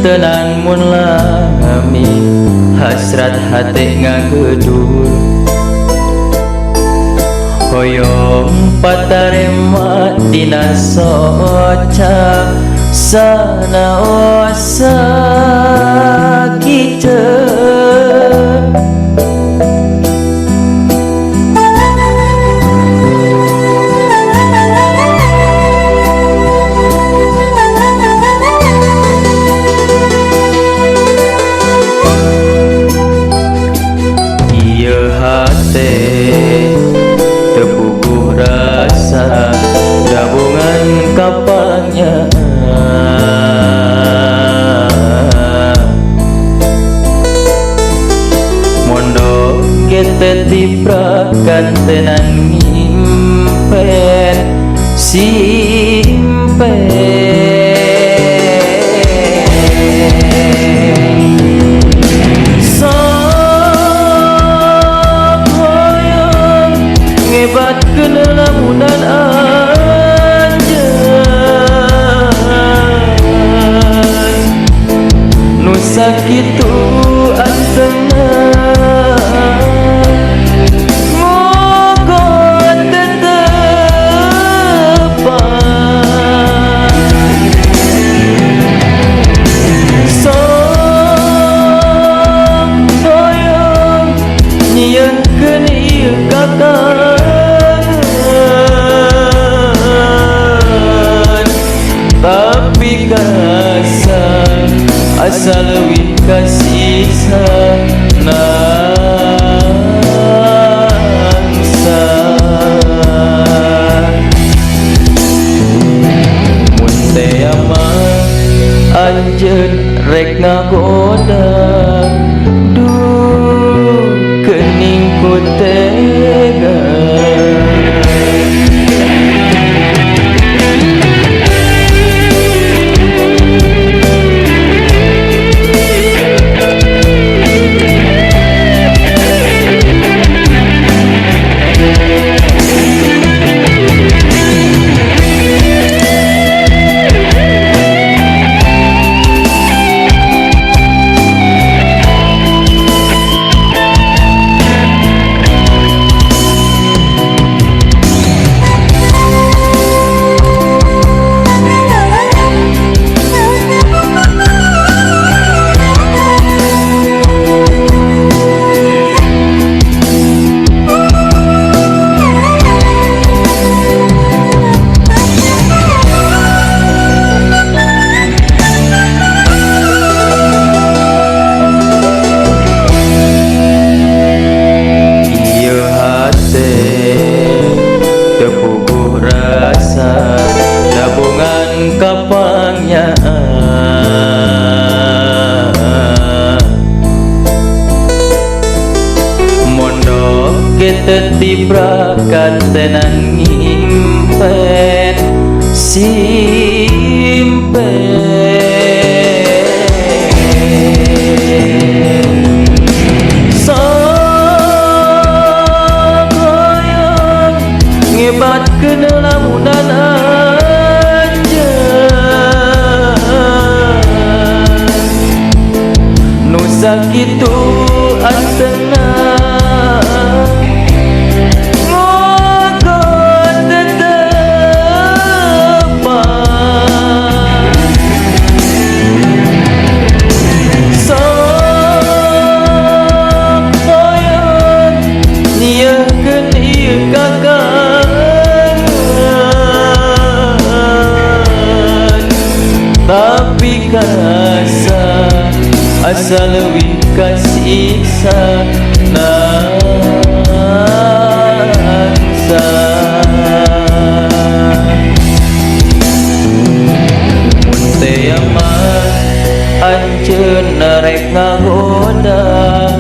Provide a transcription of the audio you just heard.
tenan mun lami hasrat hati ngagedur hoyong patarema dina soca sanaosa kita terpuguh rasa gabungan kapangnya mondok kita diprakan tenan ngimpen simpen hebat kenelamunan anjay nu sakitu antena mogot tetepan sok hoyong nyieunkeun ieu kakak tapi kasa asal leuwih kasih nangsa mun teh amah anjeun rek ngagoda duh geuning ku tega terpuguh rasa gabungan kapangnya mondok kita tibrakan tenan ngimpen simpen hebat kenelamunan anjay nu sakitu antena mogot tetepan sok hoyong nyieunkeun ieu kakak tapi kasa asal leuwih kasih nangsa mun teh amah anjeun rek ngagoda